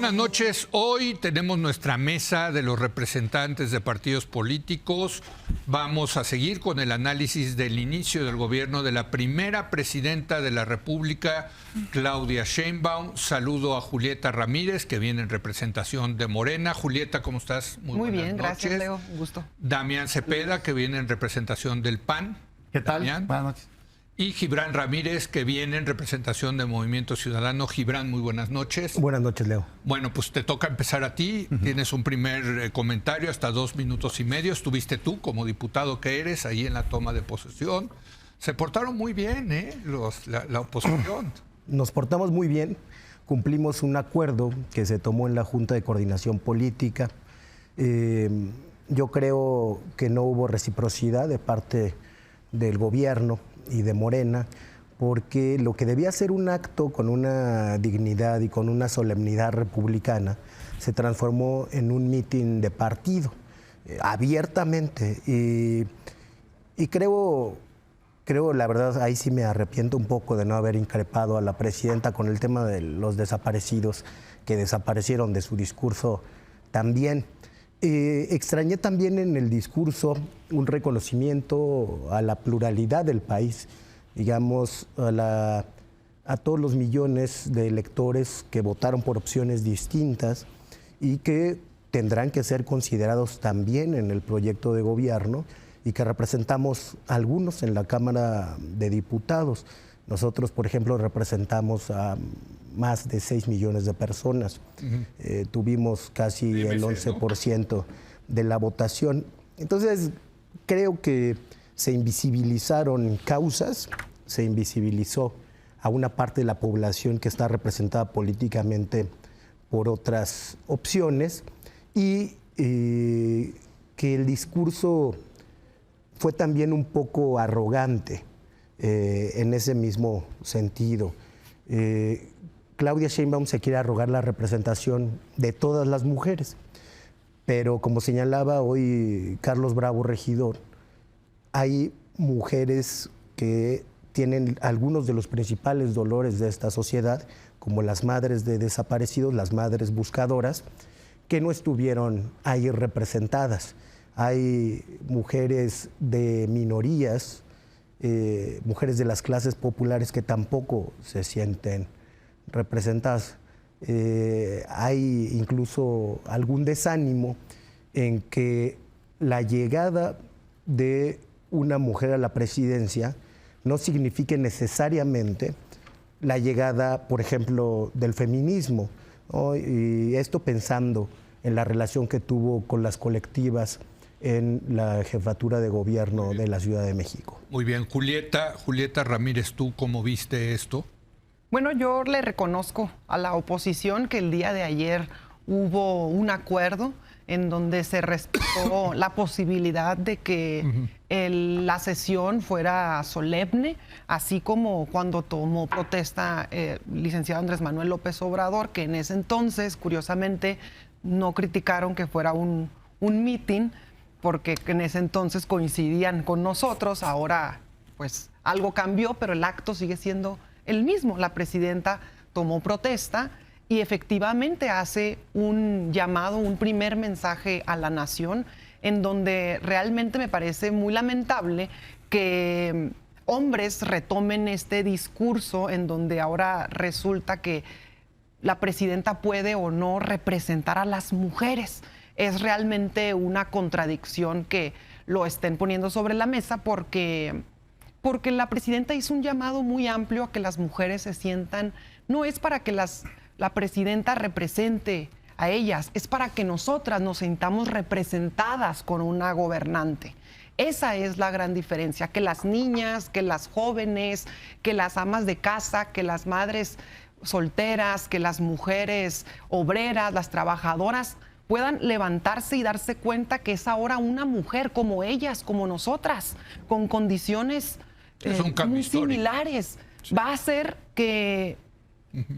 buenas noches. Hoy tenemos nuestra mesa de los representantes de partidos políticos. Vamos a seguir con el análisis del inicio del gobierno de la primera presidenta de la República, Claudia Sheinbaum. Saludo a Julieta Ramírez, que viene en representación de Morena. Julieta, ¿cómo estás? Muy bien, gracias, Leo. Un gusto. Damián Cepeda, que viene en representación del PAN. ¿Qué tal? Damián. Buenas noches. Y Gibran Ramírez, que viene en representación de Movimiento Ciudadano. Gibran, muy buenas noches. Buenas noches, Leo. Bueno, pues te toca empezar a ti. Tienes un primer comentario, hasta 2 minutos y medio. Estuviste tú, como diputado que eres, ahí en la toma de posesión. Se portaron muy bien, la oposición. Nos portamos muy bien. Cumplimos un acuerdo que se tomó en la Junta de Coordinación Política. Yo creo que no hubo reciprocidad de parte del gobierno y de Morena, porque lo que debía ser un acto con una dignidad y con una solemnidad republicana se transformó en un mitin de partido, abiertamente. Y creo, la verdad, ahí sí me arrepiento un poco de no haber increpado a la presidenta con el tema de los desaparecidos, que desaparecieron de su discurso también. Extrañé también en el discurso un reconocimiento a la pluralidad del país, digamos, a todos los millones de electores que votaron por opciones distintas y que tendrán que ser considerados también en el proyecto de gobierno y que representamos algunos en la Cámara de Diputados. Nosotros, por ejemplo, representamos a más de 6 millones de personas. Tuvimos casi el 11% de la votación. Entonces, creo que se invisibilizaron causas, se invisibilizó a una parte de la población que está representada políticamente por otras opciones y que el discurso fue también un poco arrogante en ese mismo sentido. Claudia Sheinbaum se quiere arrogar la representación de todas las mujeres, pero como señalaba hoy Carlos Bravo, regidor, hay mujeres que tienen algunos de los principales dolores de esta sociedad, como las madres de desaparecidos, las madres buscadoras, que no estuvieron ahí representadas. Hay mujeres de minorías, mujeres de las clases populares que tampoco se sienten representadas. Hay incluso algún desánimo en que la llegada de una mujer a la presidencia no signifique necesariamente la llegada, por ejemplo, del feminismo, ¿no? Y esto pensando en la relación que tuvo con las colectivas en la jefatura de gobierno de la Ciudad de México. Muy bien, Julieta Ramírez, ¿tú cómo viste esto? Bueno, yo le reconozco a la oposición que el día de ayer hubo un acuerdo en donde se respetó la posibilidad de que la sesión fuera solemne, así como cuando tomó protesta el licenciado Andrés Manuel López Obrador, que en ese entonces, curiosamente, no criticaron que fuera un mitin, porque en ese entonces coincidían con nosotros. Ahora pues algo cambió, pero el acto sigue siendo el mismo. La presidenta tomó protesta y efectivamente hace un llamado, un primer mensaje a la nación, en donde realmente me parece muy lamentable que hombres retomen este discurso en donde ahora resulta que la presidenta puede o no representar a las mujeres. Es realmente una contradicción que lo estén poniendo sobre la mesa porque la presidenta hizo un llamado muy amplio a que las mujeres se sientan. No es para que la presidenta represente a ellas, es para que nosotras nos sintamos representadas con una gobernante. Esa es la gran diferencia, que las niñas, que las jóvenes, que las amas de casa, que las madres solteras, que las mujeres obreras, las trabajadoras puedan levantarse y darse cuenta que es ahora una mujer como ellas, como nosotras, con condiciones muy similares. Sí. Va a hacer que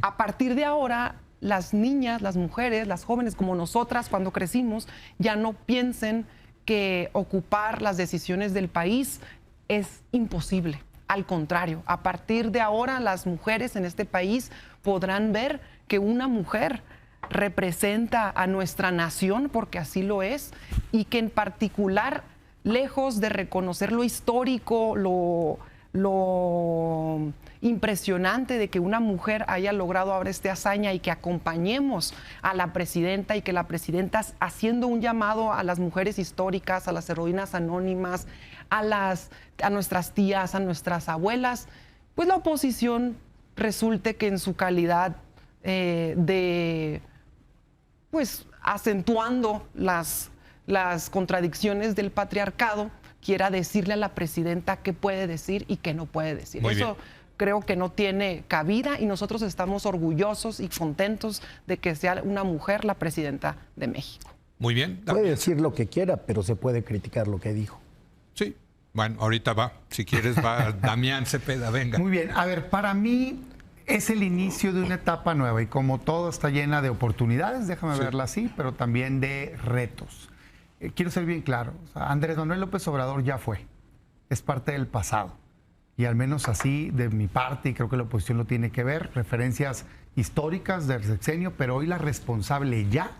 a partir de ahora las niñas, las mujeres, las jóvenes como nosotras cuando crecimos ya no piensen que ocupar las decisiones del país es imposible. Al contrario, a partir de ahora las mujeres en este país podrán ver que una mujer representa a nuestra nación, porque así lo es, y que en particular, lejos de reconocer lo histórico, lo impresionante de que una mujer haya logrado ahora esta hazaña y que acompañemos a la presidenta y que la presidenta, haciendo un llamado a las mujeres históricas, a las heroínas anónimas, a nuestras tías, a nuestras abuelas, pues la oposición resulte que en su calidad pues acentuando las contradicciones del patriarcado, quiera decirle a la presidenta qué puede decir y qué no puede decir. Muy Eso bien. Creo que no tiene cabida y nosotros estamos orgullosos y contentos de que sea una mujer la presidenta de México. Muy bien. Puede decir lo que quiera, pero se puede criticar lo que dijo. Sí. Bueno, ahorita va. Si quieres va Damián Cepeda, venga. Muy bien. A ver, para mí es el inicio de una etapa nueva y como todo está llena de oportunidades, déjame verla así, pero también de retos. Quiero ser bien claro. O sea, Andrés Manuel López Obrador ya fue. Es parte del pasado. Y al menos así, de mi parte, y creo que la oposición lo tiene que ver, referencias históricas del sexenio, pero hoy la responsable ya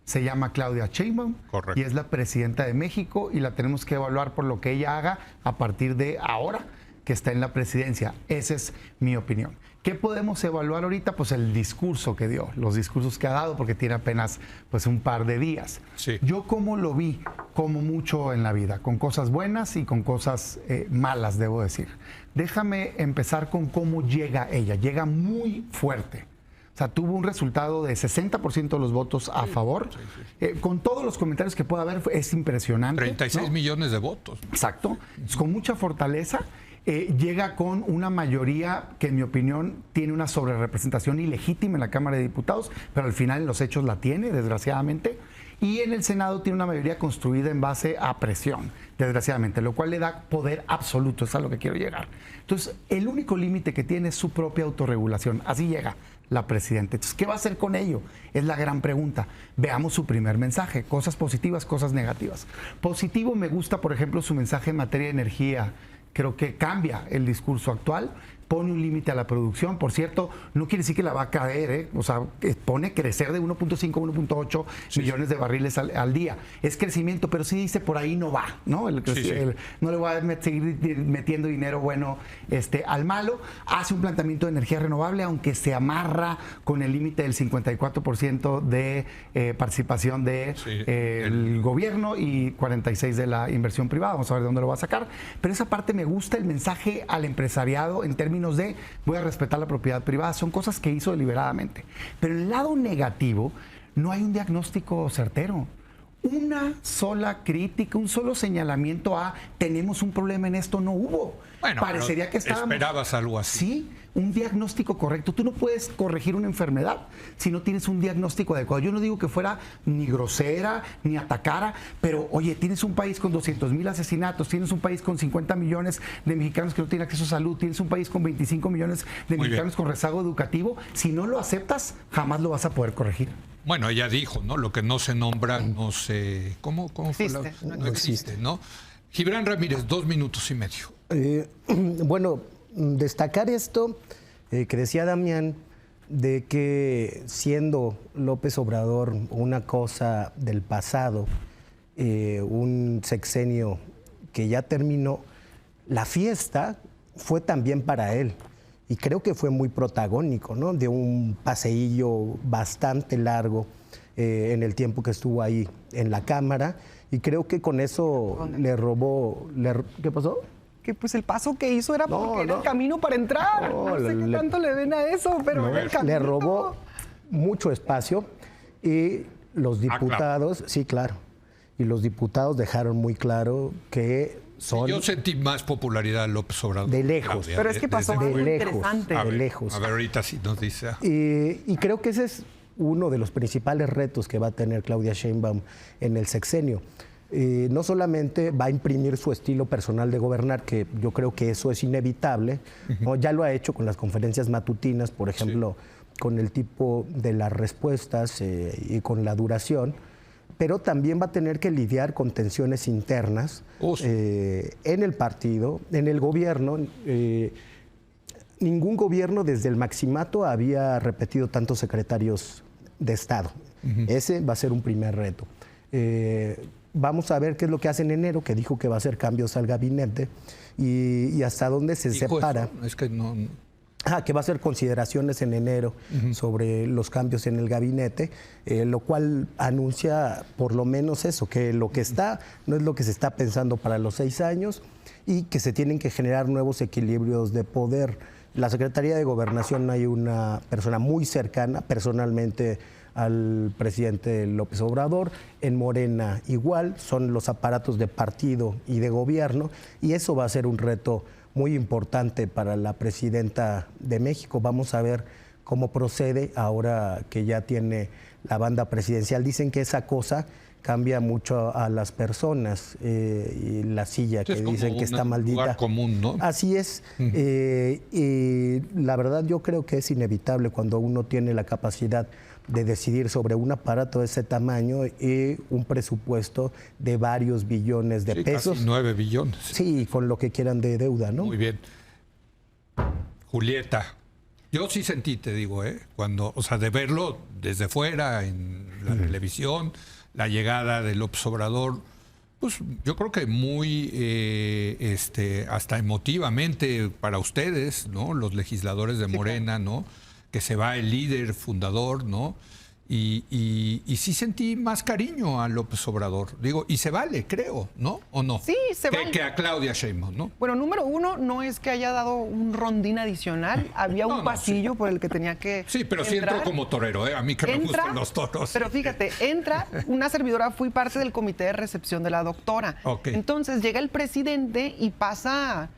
se llama Claudia Sheinbaum. Correcto. Y es la presidenta de México y la tenemos que evaluar por lo que ella haga a partir de ahora que está en la presidencia. Esa es mi opinión. ¿Qué podemos evaluar ahorita? Pues el discurso que dio, los discursos que ha dado, porque tiene apenas pues un par de días. Sí. Yo como lo vi, como mucho en la vida, con cosas buenas y con cosas malas, debo decir. Déjame empezar con cómo llega ella. Llega muy fuerte. O sea, tuvo un resultado de 60% de los votos a favor. Con todos los comentarios que pueda haber, es impresionante. 36 ¿no? millones de votos. Exacto. Con mucha fortaleza. Llega con una mayoría que, en mi opinión, tiene una sobrerepresentación ilegítima en la Cámara de Diputados, pero al final en los hechos la tiene, desgraciadamente. Y en el Senado tiene una mayoría construida en base a presión, desgraciadamente, lo cual le da poder absoluto, es a lo que quiero llegar. Entonces, el único límite que tiene es su propia autorregulación. Así llega la presidenta. Entonces, ¿qué va a hacer con ello? Es la gran pregunta. Veamos su primer mensaje, cosas positivas, cosas negativas. Positivo, me gusta, por ejemplo, su mensaje en materia de energía. Creo que cambia el discurso actual, pone un límite a la producción. Por cierto, no quiere decir que la va a caer, ¿eh? O sea, pone crecer de 1.5 a 1.8 millones de barriles al día. Es crecimiento, pero sí dice por ahí no va, ¿no? No le voy a seguir metiendo dinero bueno al malo. Hace un planteamiento de energía renovable, aunque se amarra con el límite del 54% de participación del gobierno y 46% de la inversión privada. Vamos a ver de dónde lo va a sacar. Pero esa parte me gusta, el mensaje al empresariado en términos de voy a respetar la propiedad privada, son cosas que hizo deliberadamente. Pero en el lado negativo no hay un diagnóstico certero. Una sola crítica, un solo señalamiento a tenemos un problema en esto, no hubo. Bueno, parecería que estábamos... esperabas algo así. Sí, un diagnóstico correcto. Tú no puedes corregir una enfermedad si no tienes un diagnóstico adecuado. Yo no digo que fuera ni grosera, ni atacara, pero oye, tienes un país con 200,000 asesinatos, tienes un país con 50 millones de mexicanos que no tienen acceso a salud, tienes un país con 25 millones de mexicanos con rezago educativo. Si no lo aceptas, jamás lo vas a poder corregir. Bueno, ella dijo, ¿no? Lo que no se nombra, no se... ¿Cómo fue? No existe, ¿no? Gibran Ramírez, 2 minutos y medio. Bueno, destacar esto que decía Damián, de que siendo López Obrador una cosa del pasado, un sexenio que ya terminó, la fiesta fue también para él. Y creo que fue muy protagónico, ¿no? De un paseillo bastante largo en el tiempo que estuvo ahí en la Cámara. Y creo que con eso le robó... ¿Qué pasó? Que pues el paso que hizo era porque era no. el camino para entrar. No sé qué tanto le ven a eso, pero era el camino. Le robó mucho espacio y los diputados, sí, claro, y los diputados dejaron muy claro que son... Yo sentí más popularidad López Obrador. De lejos. Claudia, Pero es que pasó algo interesante. A de ver, lejos. A ver, ahorita sí nos dice. Y creo que ese es uno de los principales retos que va a tener Claudia Sheinbaum en el sexenio. No solamente va a imprimir su estilo personal de gobernar, que yo creo que eso es inevitable, ¿no? Ya lo ha hecho con las conferencias matutinas, por ejemplo, con el tipo de las respuestas y con la duración, pero también va a tener que lidiar con tensiones internas en el partido, en el gobierno. Ningún gobierno desde el maximato había repetido tantos secretarios de Estado. Ese va a ser un primer reto. Vamos a ver qué es lo que hace en enero, que dijo que va a hacer cambios al gabinete y hasta dónde se separa. Eso, es que no... Que va a hacer consideraciones en enero sobre los cambios en el gabinete, lo cual anuncia por lo menos eso, que lo que está no es lo que se está pensando para los 6 años y que se tienen que generar nuevos equilibrios de poder. La Secretaría de Gobernación hay una persona muy cercana personalmente al presidente López Obrador, en Morena igual, son los aparatos de partido y de gobierno, y eso va a ser un reto muy importante para la presidenta de México. Vamos a ver cómo procede ahora que ya tiene la banda presidencial. Dicen que esa cosa cambia mucho a las personas, y la silla que dicen que está maldita. Lugar común, ¿no? Así es. Y la verdad yo creo que es inevitable cuando uno tiene la capacidad de decidir sobre un aparato de ese tamaño y un presupuesto de varios billones de pesos. Casi 9 billones. Sí, con lo que quieran de deuda, ¿no? Muy bien. Julieta, yo sí sentí, te digo, cuando, o sea, de verlo desde fuera en la televisión, la llegada de López Obrador, pues yo creo que muy, hasta emotivamente para ustedes, ¿no? Los legisladores de Morena, ¿no? Que se va el líder fundador, ¿no? Y sí sentí más cariño a López Obrador. Digo, y se vale, creo, ¿no? ¿O no? Sí, se vale. Que a Claudia Sheinbaum, ¿no? Bueno, número uno, no es que haya dado un rondín adicional. Había un pasillo por el que tenía que Sí, pero sí entró como torero, ¿eh? A mí que me gustan los toros. Pero fíjate, entra una servidora, fui parte del comité de recepción de la doctora. Okay. Entonces llega el presidente y pasa,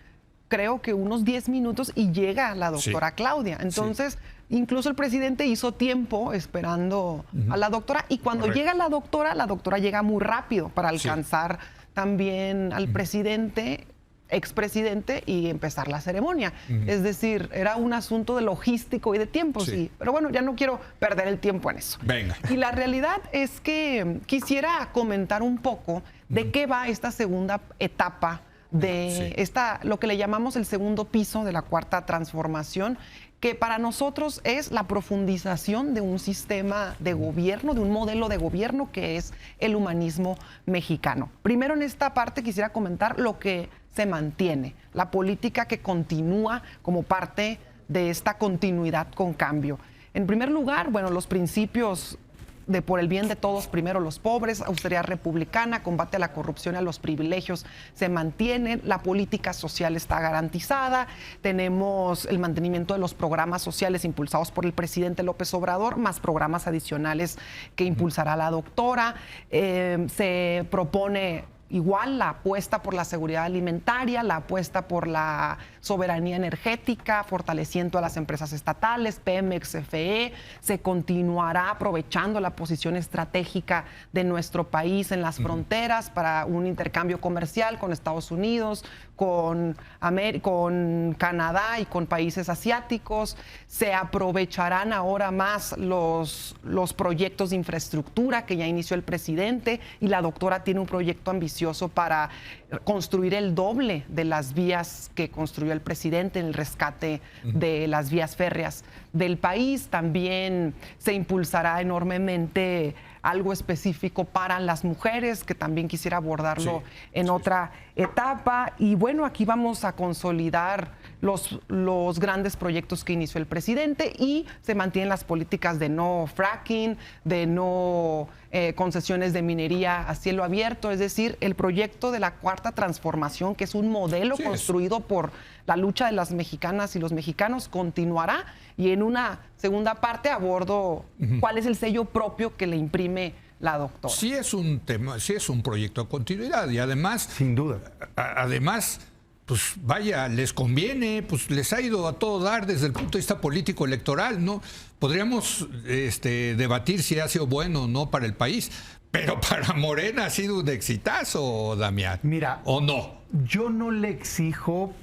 creo que unos 10 minutos y llega la doctora Claudia. Entonces... Incluso el presidente hizo tiempo esperando a la doctora y cuando llega la doctora llega muy rápido para alcanzar también al presidente, expresidente y empezar la ceremonia. Es decir, era un asunto de logístico y de tiempo, sí. Pero bueno, ya no quiero perder el tiempo en eso. Venga. Y la realidad es que quisiera comentar un poco de qué va esta segunda etapa de lo que le llamamos el segundo piso de la cuarta transformación, que para nosotros es la profundización de un sistema de gobierno, de un modelo de gobierno que es el humanismo mexicano. Primero en esta parte quisiera comentar lo que se mantiene, la política que continúa como parte de esta continuidad con cambio. En primer lugar, bueno, los principios de por el bien de todos, primero los pobres, austeridad republicana, combate a la corrupción y a los privilegios se mantienen, la política social está garantizada, tenemos el mantenimiento de los programas sociales impulsados por el presidente López Obrador, más programas adicionales que impulsará la doctora, se propone igual la apuesta por la seguridad alimentaria, la apuesta por la soberanía energética, fortaleciendo a las empresas estatales, Pemex, CFE, se continuará aprovechando la posición estratégica de nuestro país en las fronteras para un intercambio comercial con Estados Unidos, con Canadá y con países asiáticos. Se aprovecharán ahora más los proyectos de infraestructura que ya inició el presidente y la doctora tiene un proyecto ambicioso para construir el doble de las vías que construyó el presidente en el rescate de las vías férreas del país. También se impulsará enormemente algo específico para las mujeres, que también quisiera abordarlo en otra etapa. Y bueno, aquí vamos a consolidar los grandes proyectos que inició el presidente y se mantienen las políticas de no fracking, de no concesiones de minería a cielo abierto, es decir, el proyecto de la cuarta transformación, que es un modelo construido por la lucha de las mexicanas y los mexicanos, continuará, y en una segunda parte abordo cuál es el sello propio que le imprime la doctora. Sí es un tema, sí es un proyecto de continuidad y además, sin duda, además, pues vaya, les conviene, pues les ha ido a todo dar desde el punto de vista político electoral, ¿no? Podríamos debatir si ha sido bueno o no para el país, pero para Morena ha sido un exitazo, Damián. Mira, ¿o no? Yo no le exijo,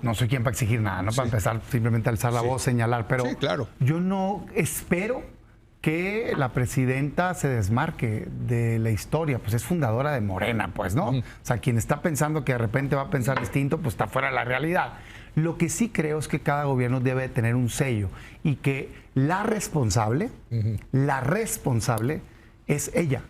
no soy quien para exigir nada, ¿no? Para empezar, simplemente alzar la voz, señalar, pero claro. Yo no espero que la presidenta se desmarque de la historia, pues es fundadora de Morena, pues, ¿no? O sea, quien está pensando que de repente va a pensar distinto, pues está fuera de la realidad. Lo que sí creo es que cada gobierno debe tener un sello y que la responsable es ella,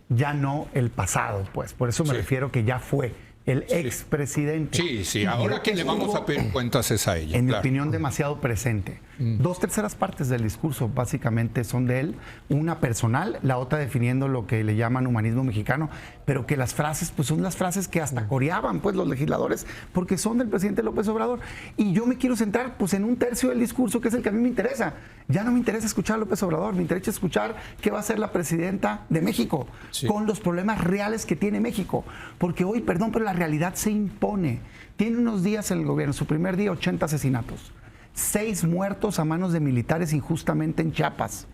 ya no el pasado, pues. Por eso me refiero que ya fue el expresidente. Sí, ahora que le vamos a pedir cuentas es a ella. En mi opinión, demasiado presente. 2/3 partes del discurso básicamente son de él, una personal, la otra definiendo lo que le llaman humanismo mexicano, pero que las frases pues son las frases que hasta coreaban pues los legisladores porque son del presidente López Obrador. Y yo me quiero centrar pues en un tercio del discurso que es el que a mí me interesa. Ya no me interesa escuchar a López Obrador, me interesa escuchar qué va a hacer la presidenta de México con los problemas reales que tiene México. Porque hoy, perdón, pero la realidad se impone. Tiene unos días el gobierno, su primer día, 80 asesinatos. 6 muertos a manos de militares injustamente en Chiapas.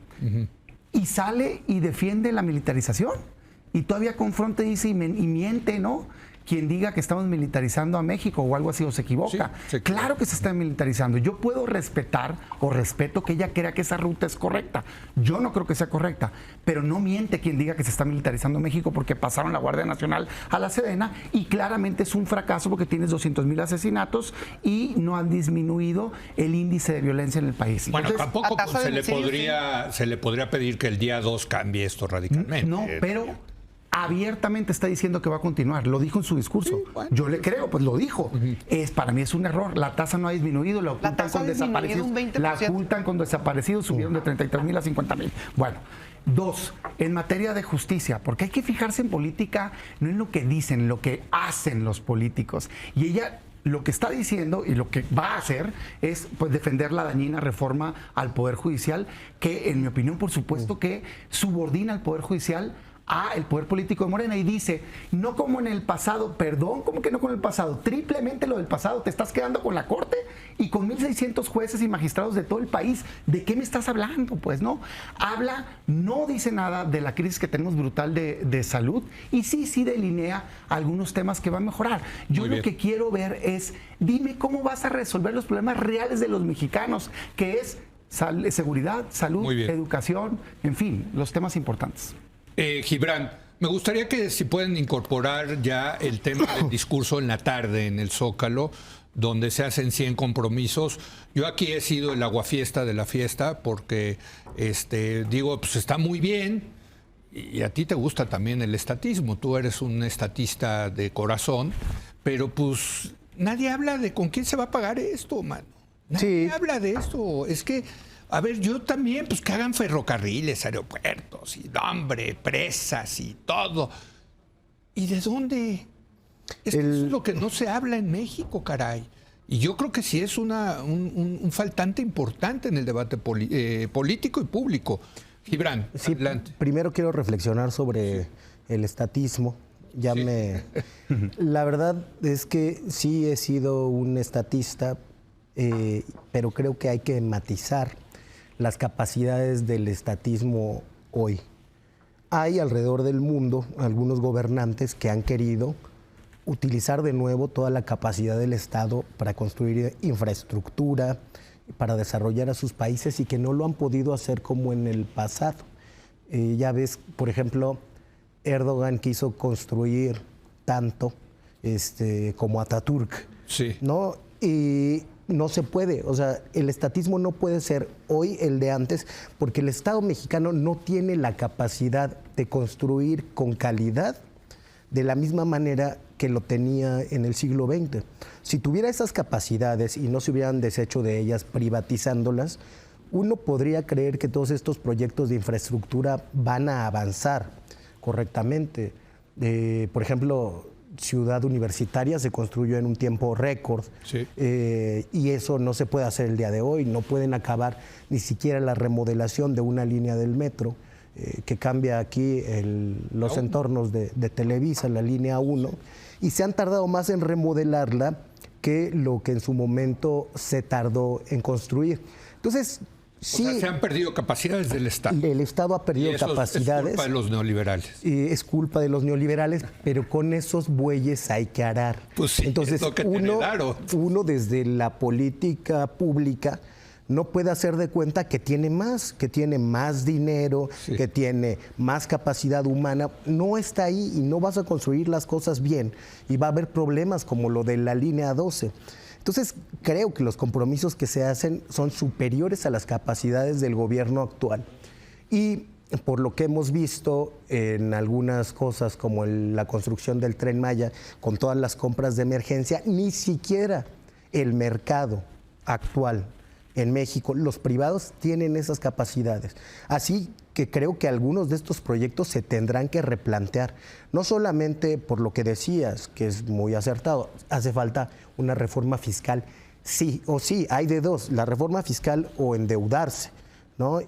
Y sale y defiende la militarización. Y todavía confronta y dice y miente, ¿no? Quien diga que estamos militarizando a México o algo así o se equivoca. Claro que se está militarizando. Yo puedo respetar o respeto que ella crea que esa ruta es correcta. Yo no creo que sea correcta, pero no miente quien diga que se está militarizando México porque pasaron la Guardia Nacional a la Sedena y claramente es un fracaso porque tienes 200,000 asesinatos y no han disminuido el índice de violencia en el país. Bueno, entonces, tampoco pues, se le podría pedir que el día 2 cambie esto radicalmente. No, pero abiertamente está diciendo que va a continuar. Lo dijo en su discurso. Sí, bueno. Yo le creo, pues lo dijo. Para mí es un error. La tasa no ha disminuido, la ocultan con desaparecidos. La ocultan con desaparecidos, subieron de 33,000 a 50,000. Bueno. 2, en materia de justicia, porque hay que fijarse en política, no en lo que dicen, lo que hacen los políticos. Y ella lo que está diciendo y lo que va a hacer es pues defender la dañina reforma al Poder Judicial, que en mi opinión, por supuesto, que subordina al Poder Judicial a el poder político de Morena y dice, no como en el pasado, perdón, ¿cómo que no con el pasado? Triplemente lo del pasado, te estás quedando con la Corte y con 1,600 jueces y magistrados de todo el país. ¿De qué me estás hablando? Pues no, no dice nada de la crisis que tenemos brutal de salud y sí delinea algunos temas que va a mejorar. Yo lo que quiero ver es, dime cómo vas a resolver los problemas reales de los mexicanos, que es seguridad, salud, educación, en fin, los temas importantes. Gibran, me gustaría que si pueden incorporar ya el tema del discurso en la tarde en el Zócalo, donde se hacen 100 compromisos. Yo aquí he sido el aguafiesta de la fiesta porque digo, pues está muy bien y a ti te gusta también el estatismo. Tú eres un estatista de corazón, pero pues nadie habla de con quién se va a pagar esto, mano. Nadie habla de esto. Es que a ver, yo también, pues que hagan ferrocarriles, aeropuertos, y hombre, presas y todo. ¿Y de dónde? Es que eso es lo que no se habla en México, caray. Y yo creo que sí es un faltante importante en el debate político y público. Gibran, adelante. Primero quiero reflexionar sobre el estatismo. La verdad es que sí he sido un estatista, pero creo que hay que matizar las capacidades del estatismo hoy. Hay alrededor del mundo algunos gobernantes que han querido utilizar de nuevo toda la capacidad del Estado para construir infraestructura, para desarrollar a sus países y que no lo han podido hacer como en el pasado. Ya ves, por ejemplo, Erdogan quiso construir tanto como Atatürk, ¿no? Y no se puede, o sea, el estatismo no puede ser hoy el de antes porque el Estado mexicano no tiene la capacidad de construir con calidad de la misma manera que lo tenía en el siglo XX. Si tuviera esas capacidades y no se hubieran deshecho de ellas privatizándolas, uno podría creer que todos estos proyectos de infraestructura van a avanzar correctamente. Por ejemplo, Ciudad Universitaria se construyó en un tiempo récord y eso no se puede hacer el día de hoy. No pueden acabar ni siquiera la remodelación de una línea del metro que cambia aquí los entornos de Televisa, la línea 1, y se han tardado más en remodelarla que lo que en su momento se tardó en construir. Entonces, sí, o sea, se han perdido capacidades del Estado. El Estado ha perdido capacidades. Es culpa de los neoliberales. Es culpa de los neoliberales, pero con esos bueyes hay que arar. Pues sí, entonces, es lo que uno desde la política pública no puede hacer de cuenta que tiene más dinero, que tiene más capacidad humana. No está ahí y no vas a construir las cosas bien y va a haber problemas como lo de la línea 12. Entonces, creo que los compromisos que se hacen son superiores a las capacidades del gobierno actual. Y por lo que hemos visto en algunas cosas como la construcción del Tren Maya, con todas las compras de emergencia, ni siquiera el mercado actual en México, los privados tienen esas capacidades. Así que creo que algunos de estos proyectos se tendrán que replantear, no solamente por lo que decías, que es muy acertado, hace falta una reforma fiscal, sí o sí, hay de dos, la reforma fiscal o endeudarse, ¿no?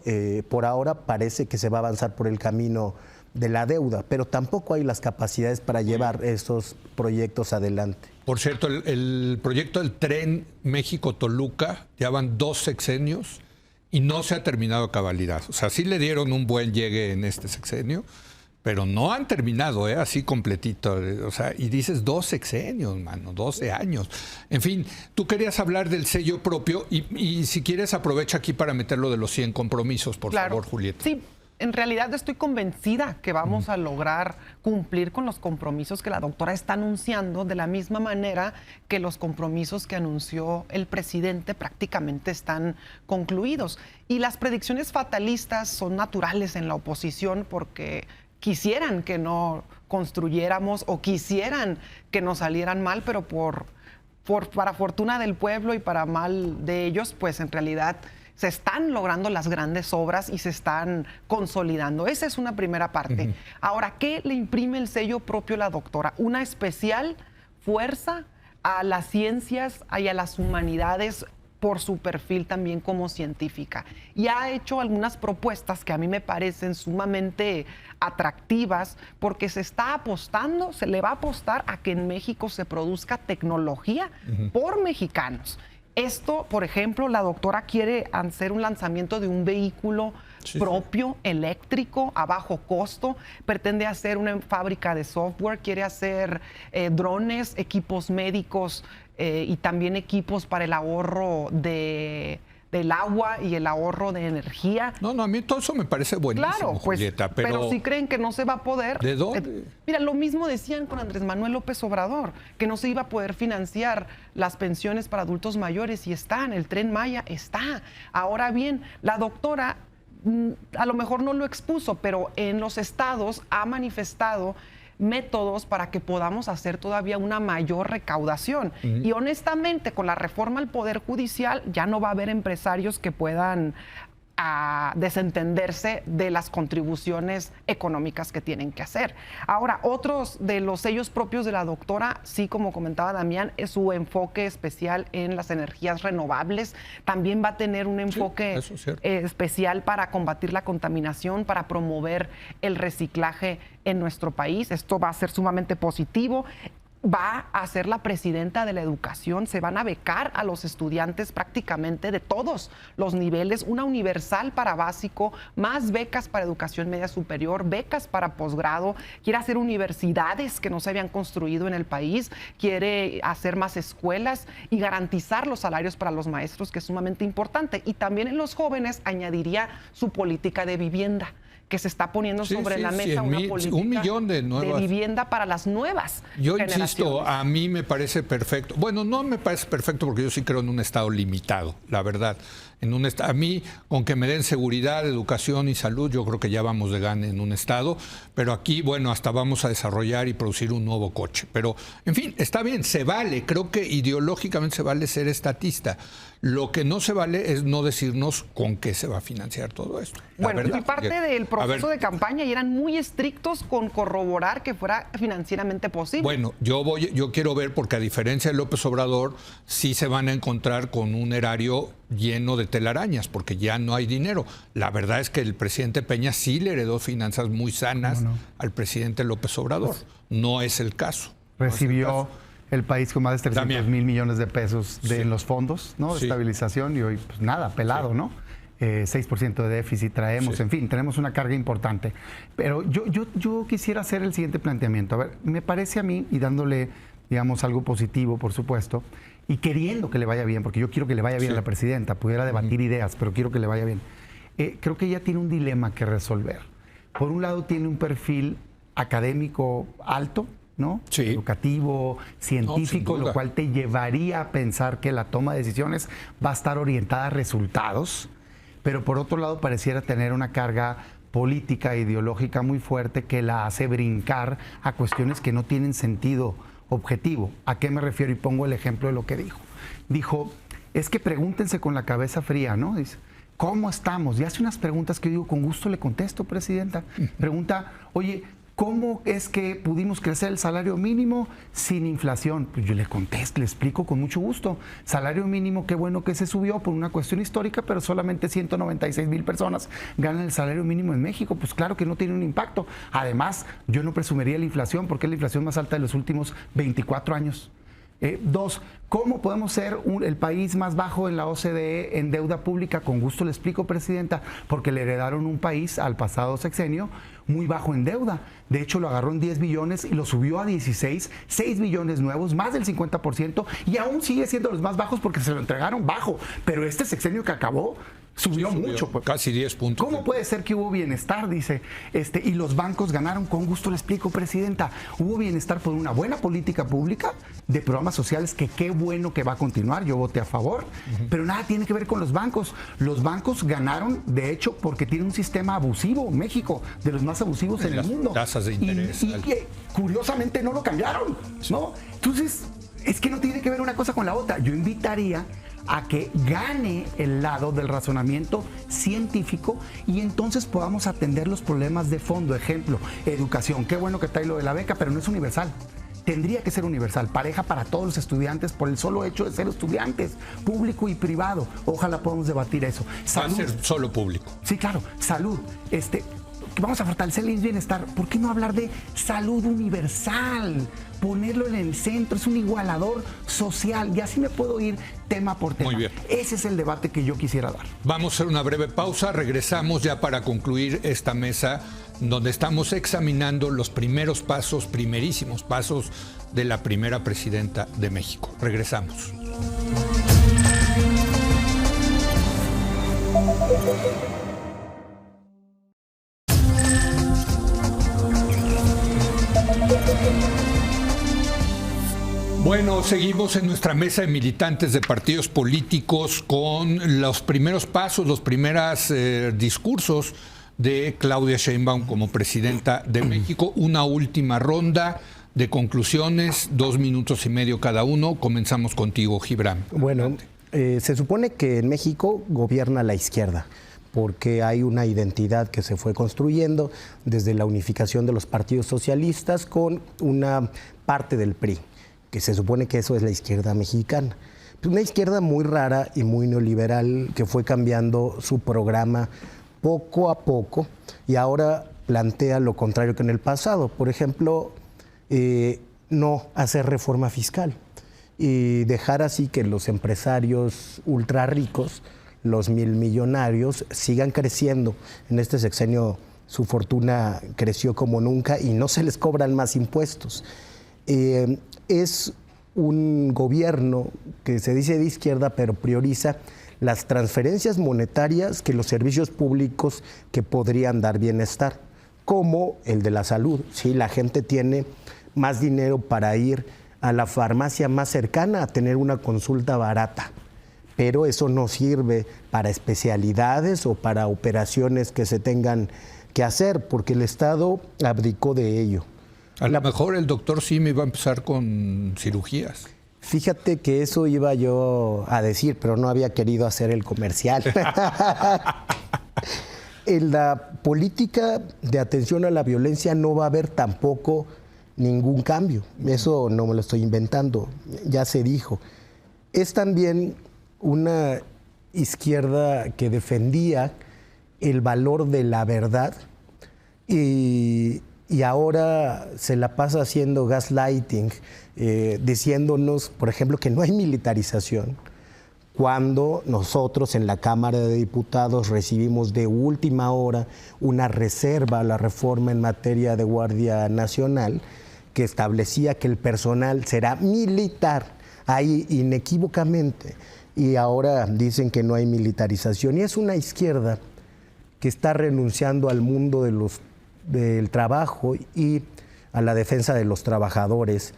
Por ahora parece que se va a avanzar por el camino de la deuda, pero tampoco hay las capacidades para llevar esos proyectos adelante. Por cierto, el proyecto del tren México-Toluca ya van 2 sexenios y no se ha terminado a cabalidad. O sea, sí le dieron un buen llegue en este sexenio, pero no han terminado, así completito. O sea, y dices 2 sexenios, mano, 12 años. En fin, tú querías hablar del sello propio y si quieres aprovecha aquí para meterlo de los 100 compromisos, por favor, Julieta. Sí. En realidad estoy convencida que vamos a lograr cumplir con los compromisos que la doctora está anunciando, de la misma manera que los compromisos que anunció el presidente prácticamente están concluidos. Y las predicciones fatalistas son naturales en la oposición porque quisieran que no construyéramos o quisieran que nos salieran mal, pero para fortuna del pueblo y para mal de ellos, pues en realidad se están logrando las grandes obras y se están consolidando. Esa es una primera parte. Ahora, ¿qué le imprime el sello propio a la doctora? Una especial fuerza a las ciencias y a las humanidades por su perfil también como científica. Y ha hecho algunas propuestas que a mí me parecen sumamente atractivas porque se está apostando, se le va a apostar a que en México se produzca tecnología por mexicanos. Esto, por ejemplo, la doctora quiere hacer un lanzamiento de un vehículo propio, eléctrico, a bajo costo, pretende hacer una fábrica de software, quiere hacer drones, equipos médicos y también equipos para el ahorro del agua y el ahorro de energía. No, a mí todo eso me parece buenísimo, claro, pues, Julieta, pero si creen que no se va a poder... ¿De dónde? Mira, lo mismo decían con Andrés Manuel López Obrador, que no se iba a poder financiar las pensiones para adultos mayores y están, el Tren Maya está. Ahora bien, la doctora a lo mejor no lo expuso, pero en los estados ha manifestado métodos para que podamos hacer todavía una mayor recaudación. Y honestamente, con la reforma al Poder Judicial ya no va a haber empresarios que puedan desentenderse de las contribuciones económicas que tienen que hacer. Ahora, otros de los sellos propios de la doctora, sí, como comentaba Damián, es su enfoque especial en las energías renovables. También va a tener un enfoque especial para combatir la contaminación, para promover el reciclaje en nuestro país. Esto va a ser sumamente positivo. Va a ser la presidenta de la educación, se van a becar a los estudiantes prácticamente de todos los niveles, una universal para básico, más becas para educación media superior, becas para posgrado, quiere hacer universidades que no se habían construido en el país, quiere hacer más escuelas y garantizar los salarios para los maestros, que es sumamente importante. Y también en los jóvenes añadiría su política de vivienda, que se está poniendo sobre la mesa una política 1 millón de vivienda para las nuevas generaciones. Insisto, a mí me parece perfecto. Bueno, no me parece perfecto porque yo sí creo en un Estado limitado, la verdad. A mí, con que me den seguridad, educación y salud, yo creo que ya vamos de gane en un Estado. Pero aquí, bueno, hasta vamos a desarrollar y producir un nuevo coche. Pero, en fin, está bien, se vale. Creo que ideológicamente se vale ser estatista. Lo que no se vale es no decirnos con qué se va a financiar todo esto. Bueno, y parte del proceso de campaña y eran muy estrictos con corroborar que fuera financieramente posible. Bueno, yo quiero ver, porque a diferencia de López Obrador, sí se van a encontrar con un erario lleno de telarañas, porque ya no hay dinero. La verdad es que el presidente Peña sí le heredó finanzas muy sanas al presidente López Obrador. No es el caso. Recibió el país con más de 300,000 millones de pesos en los fondos, ¿no? De estabilización, y hoy, pues nada, pelado, ¿no? 6% de déficit traemos, en fin, tenemos una carga importante. Pero yo quisiera hacer el siguiente planteamiento. A ver, me parece a mí, y dándole, digamos, algo positivo, por supuesto, y queriendo que le vaya bien, porque yo quiero que le vaya bien a la presidenta, pudiera debatir ideas, pero quiero que le vaya bien. Creo que ella tiene un dilema que resolver. Por un lado, tiene un perfil académico alto, ¿no? Sí. Educativo, científico, No, lo cual te llevaría a pensar que la toma de decisiones va a estar orientada a resultados, pero por otro lado pareciera tener una carga política e ideológica muy fuerte que la hace brincar a cuestiones que no tienen sentido objetivo. ¿A qué me refiero? Y pongo el ejemplo de lo que dijo. Dijo, es que pregúntense con la cabeza fría, ¿no? Dice, ¿cómo estamos? Y hace unas preguntas que yo digo, con gusto le contesto, presidenta. Pregunta, oye, ¿cómo es que pudimos crecer el salario mínimo sin inflación? Pues yo le contesto, le explico con mucho gusto. Salario mínimo, qué bueno que se subió por una cuestión histórica, pero solamente 196,000 personas ganan el salario mínimo en México. Pues claro que no tiene un impacto. Además, yo no presumiría la inflación porque es la inflación más alta de los últimos 24 años. Dos, ¿cómo podemos ser el país más bajo en la OCDE en deuda pública? Con gusto le explico, presidenta, porque le heredaron un país al pasado sexenio muy bajo en deuda. De hecho, lo agarró en 10 billones y lo subió a 16, 6 billones nuevos, más del 50%, y aún sigue siendo los más bajos porque se lo entregaron bajo. Pero este sexenio que acabó subió mucho. Pues. Casi 10 puntos. ¿Cómo puede ser que hubo bienestar? Dice, y los bancos ganaron? Con gusto le explico, presidenta. Hubo bienestar por una buena política pública de programas sociales, que qué bueno que va a continuar, yo voté a favor, pero nada tiene que ver con los bancos. Los bancos ganaron, de hecho, porque tiene un sistema abusivo, México, de los más abusivos en el mundo. Tasas de interés. Y que curiosamente no lo cambiaron, ¿no? Entonces, es que no tiene que ver una cosa con la otra. Yo invitaría a que gane el lado del razonamiento científico y entonces podamos atender los problemas de fondo. Ejemplo, educación. Qué bueno que trae lo de la beca, pero no es universal. Tendría que ser universal, pareja para todos los estudiantes por el solo hecho de ser estudiantes, público y privado. Ojalá podamos debatir eso. Salud. Va a ser solo público. Sí, claro. Salud. Vamos a fortalecer el bienestar. ¿Por qué no hablar de salud universal? Ponerlo en el centro, es un igualador social. Y así me puedo ir tema por tema. Muy bien. Ese es el debate que yo quisiera dar. Vamos a hacer una breve pausa. Regresamos ya para concluir esta mesa donde estamos examinando los primerísimos pasos de la primera presidenta de México. Regresamos. Bueno, seguimos en nuestra mesa de militantes de partidos políticos con los primeros pasos, los primeros discursos de Claudia Sheinbaum como presidenta de México. Una última ronda de conclusiones, 2 minutos y medio cada uno. Comenzamos contigo, Gibran. Bueno, se supone que en México gobierna la izquierda, porque hay una identidad que se fue construyendo desde la unificación de los partidos socialistas con una parte del PRI, que se supone que eso es la izquierda mexicana. Una izquierda muy rara y muy neoliberal que fue cambiando su programa poco a poco y ahora plantea lo contrario que en el pasado. Por ejemplo, no hacer reforma fiscal y dejar así que los empresarios ultra ricos, los milmillonarios, sigan creciendo. En este sexenio su fortuna creció como nunca y no se les cobran más impuestos. Es un gobierno que se dice de izquierda, pero prioriza las transferencias monetarias que los servicios públicos que podrían dar bienestar, como el de la salud. Sí, la gente tiene más dinero para ir a la farmacia más cercana a tener una consulta barata, pero eso no sirve para especialidades o para operaciones que se tengan que hacer, porque el Estado abdicó de ello. A lo mejor el doctor Simi va a empezar con cirugías. Fíjate que eso iba yo a decir, pero no había querido hacer el comercial. En la política de atención a la violencia no va a haber tampoco ningún cambio. Eso no me lo estoy inventando, ya se dijo. Es también una izquierda que defendía el valor de la verdad y ahora se la pasa haciendo gaslighting, diciéndonos, por ejemplo, que no hay militarización, cuando nosotros en la Cámara de Diputados recibimos de última hora una reserva a la reforma en materia de Guardia Nacional que establecía que el personal será militar, ahí inequívocamente, y ahora dicen que no hay militarización. Y es una izquierda que está renunciando al mundo del trabajo y a la defensa de los trabajadores,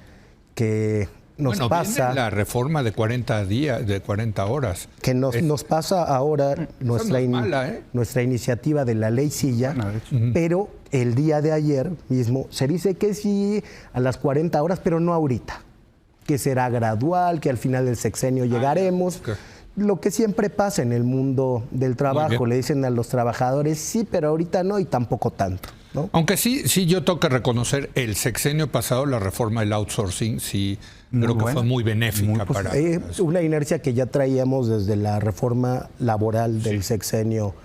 que nos pasa... Viene la reforma de 40 días, de 40 horas. Que nos pasa ahora nuestra iniciativa de la ley Silla, pero el día de ayer mismo se dice que sí a las 40 horas, pero no ahorita, que será gradual, que al final del sexenio llegaremos. Okay. Lo que siempre pasa en el mundo del trabajo, le dicen a los trabajadores, sí, pero ahorita no y tampoco tanto, ¿no? Aunque sí yo tengo que reconocer, el sexenio pasado, la reforma del outsourcing, sí, creo que fue muy benéfica para... una inercia que ya traíamos desde la reforma laboral del sexenio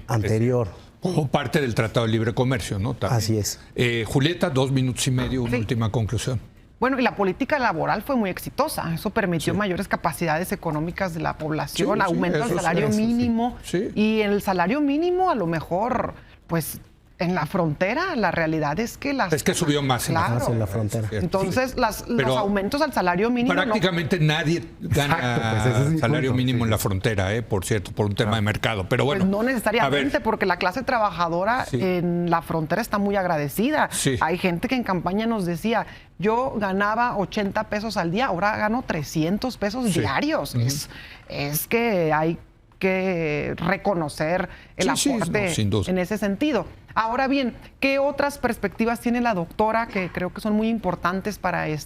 anterior. O parte del Tratado de Libre Comercio, ¿no? También. Así es. Julieta, 2 minutos y medio, una última conclusión. Bueno, y la política laboral fue muy exitosa. Eso permitió mayores capacidades económicas de la población, aumento del salario mínimo. Y en el salario mínimo, a lo mejor, pues, en la frontera, la realidad es que Es que subió más en la frontera. Entonces, los aumentos al salario mínimo... Prácticamente nadie gana salario mínimo en la frontera, por cierto, por un tema de mercado. Pero bueno... Pues no necesariamente, porque la clase trabajadora en la frontera está muy agradecida. Hay gente que en campaña nos decía, yo ganaba 80 pesos al día, ahora gano 300 pesos diarios. Es que hay que reconocer el aporte en ese sentido. Ahora bien, ¿qué otras perspectivas tiene la doctora que creo que son muy importantes para de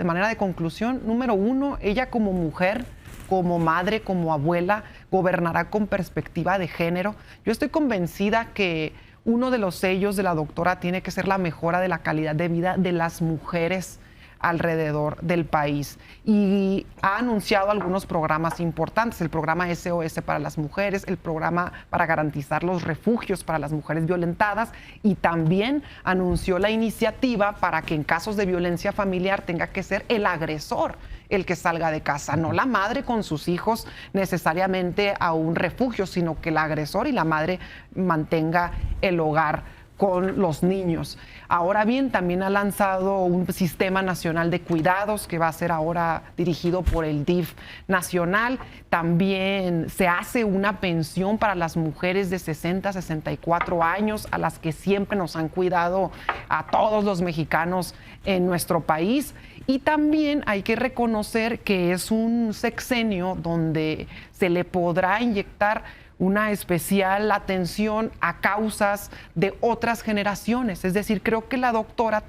manera de conclusión? Número 1, ella como mujer, como madre, como abuela, gobernará con perspectiva de género. Yo estoy convencida que uno de los sellos de la doctora tiene que ser la mejora de la calidad de vida de las mujeres alrededor del país, y ha anunciado algunos programas importantes, el programa SOS para las mujeres, el programa para garantizar los refugios para las mujeres violentadas, y también anunció la iniciativa para que en casos de violencia familiar tenga que ser el agresor el que salga de casa, no la madre con sus hijos necesariamente a un refugio, sino que el agresor y la madre mantenga el hogar con los niños. Ahora bien, también ha lanzado un sistema nacional de cuidados que va a ser ahora dirigido por el DIF nacional. También se hace una pensión para las mujeres de 60 a 64 años, a las que siempre nos han cuidado a todos los mexicanos en nuestro país. Y también hay que reconocer que es un sexenio donde se le podrá inyectar una especial atención a causas de otras generaciones. Es decir, creo que la doctora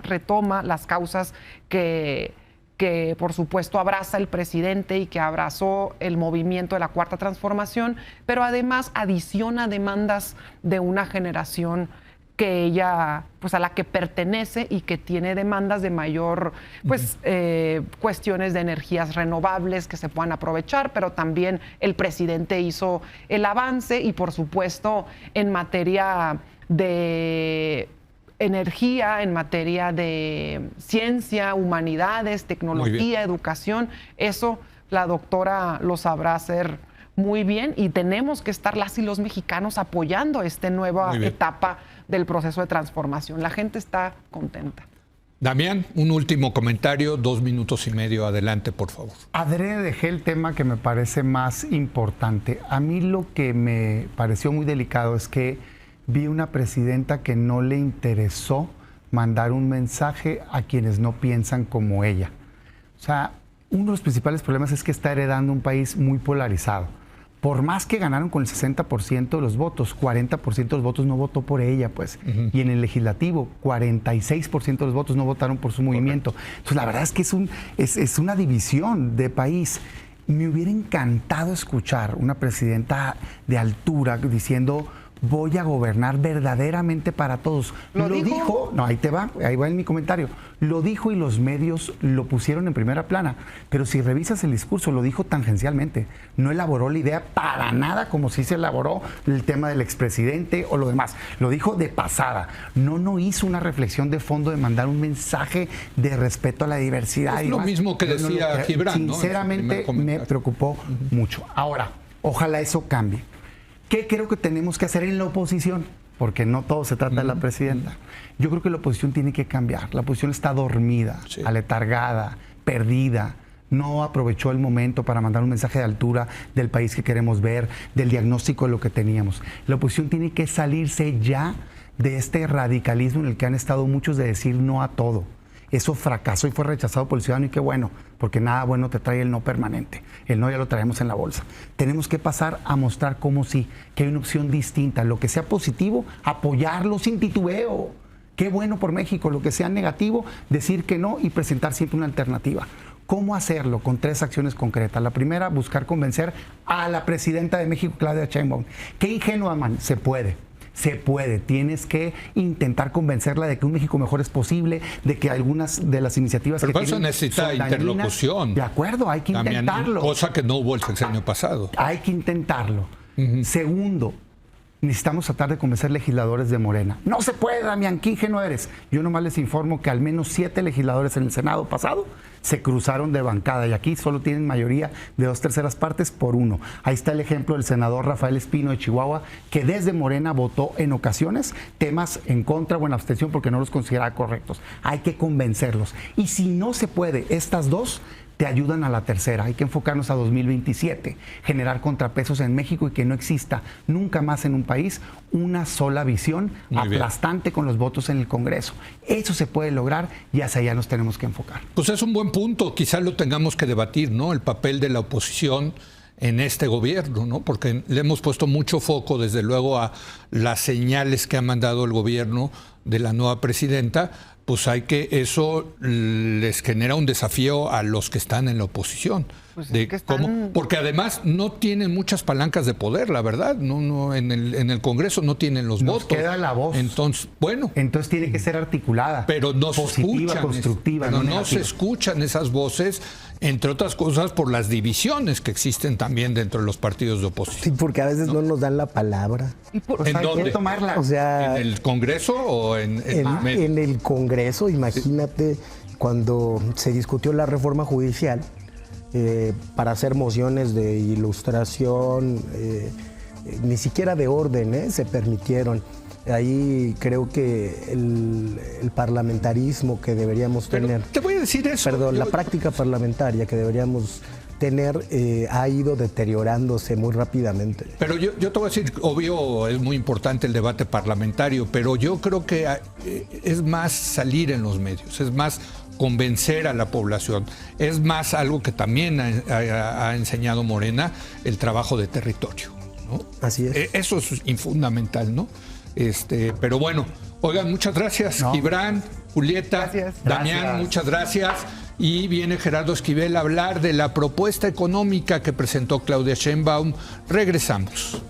retoma las causas que por supuesto abraza el presidente y que abrazó el movimiento de la Cuarta Transformación, pero además adiciona demandas de una generación que ella, pues a la que pertenece y que tiene demandas de mayor, pues, cuestiones de energías renovables que se puedan aprovechar, pero también el presidente hizo el avance y, por supuesto, en materia de energía, en materia de ciencia, humanidades, tecnología, educación, eso la doctora lo sabrá hacer muy bien, y tenemos que estar las y los mexicanos apoyando esta nueva etapa del proceso de transformación. La gente está contenta. Damián, un último comentario, 2 minutos y medio, adelante, por favor. Adrede dejé el tema que me parece más importante. A mí lo que me pareció muy delicado es que vi una presidenta que no le interesó mandar un mensaje a quienes no piensan como ella. O sea, uno de los principales problemas es que está heredando un país muy polarizado. Por más que ganaron con el 60% de los votos, 40% de los votos no votó por ella, pues. Y en el legislativo, 46% de los votos no votaron por su movimiento. Entonces, la verdad es que es una división de país. Me hubiera encantado escuchar una presidenta de altura diciendo: voy a gobernar verdaderamente para todos. Lo dijo, no, ahí va en mi comentario. Lo dijo y los medios lo pusieron en primera plana. Pero si revisas el discurso, lo dijo tangencialmente. No elaboró la idea para nada como si se elaboró el tema del expresidente o lo demás. Lo dijo de pasada. No hizo una reflexión de fondo de mandar un mensaje de respeto a la diversidad. Es lo mismo que decía Gibran, ¿no? Sinceramente me preocupó mucho. Ahora, ojalá eso cambie. ¿Qué creo que tenemos que hacer en la oposición? Porque no todo se trata de la presidenta. Yo creo que la oposición tiene que cambiar. La oposición está dormida, aletargada, perdida. No aprovechó el momento para mandar un mensaje de altura del país que queremos ver, del diagnóstico de lo que teníamos. La oposición tiene que salirse ya de este radicalismo en el que han estado muchos de decir no a todo. Eso fracasó y fue rechazado por el ciudadano, y qué bueno, porque nada bueno te trae el no permanente. El no ya lo traemos en la bolsa. Tenemos que pasar a mostrar cómo sí, que hay una opción distinta. Lo que sea positivo, apoyarlo sin titubeo. Qué bueno por México. Lo que sea negativo, decir que no y presentar siempre una alternativa. ¿Cómo hacerlo? Con 3 acciones concretas. La primera, buscar convencer a la presidenta de México, Claudia Sheinbaum. Qué ingenua, man, se puede. Se puede, tienes que intentar convencerla de que un México mejor es posible, de que algunas de las iniciativas pero que eso necesita interlocución. De acuerdo, hay que intentarlo. Cosa que no hubo el sexenio pasado. Hay que intentarlo. Segundo, necesitamos tratar de convencer legisladores de Morena. No se puede, Damián, qué ingenuo eres. Yo nomás les informo que al menos 7 legisladores en el Senado pasado se cruzaron de bancada y aquí solo tienen mayoría de 2/3 partes por 1. Ahí está el ejemplo del senador Rafael Espino de Chihuahua, que desde Morena votó en ocasiones temas en contra o en abstención porque no los consideraba correctos. Hay que convencerlos. Y si no se puede, estas 2 te ayudan a la tercera. Hay que enfocarnos a 2027, generar contrapesos en México y que no exista nunca más en un país una sola visión aplastante con los votos en el Congreso. Eso se puede lograr y hacia allá nos tenemos que enfocar. Pues es un buen punto, quizás lo tengamos que debatir, ¿no? El papel de la oposición en este gobierno, ¿no? Porque le hemos puesto mucho foco, desde luego, a las señales que ha mandado el gobierno de la nueva presidenta. Pues eso les genera un desafío a los que están en la oposición. Pues de cómo, porque además no tienen muchas palancas de poder, la verdad. No, en el Congreso no tienen los votos. Queda la voz. Entonces, bueno. Entonces tiene que ser articulada. Pero no se escuchan. Constructiva, pero no se escuchan esas voces, entre otras cosas por las divisiones que existen también dentro de los partidos de oposición. Sí, porque a veces no nos dan la palabra. ¿En dónde? Tomarla. O sea, ¿en el Congreso o en el Congreso? Imagínate cuando se discutió la reforma judicial para hacer mociones de ilustración, ni siquiera de orden se permitieron. Ahí creo que el parlamentarismo que deberíamos tener... Te voy a decir eso. Perdón, la práctica parlamentaria que deberíamos tener ha ido deteriorándose muy rápidamente. Pero yo te voy a decir, obvio, es muy importante el debate parlamentario, pero yo creo que es más salir en los medios, es más convencer a la población, es más algo que también ha enseñado Morena, el trabajo de territorio, ¿no? Así es. Eso es fundamental, ¿no? Pero bueno, oigan, muchas gracias, Gibran, Julieta, gracias. Damián, Gracias. muchas gracias. Y viene Gerardo Esquivel a hablar de la propuesta económica que presentó Claudia Sheinbaum. Regresamos.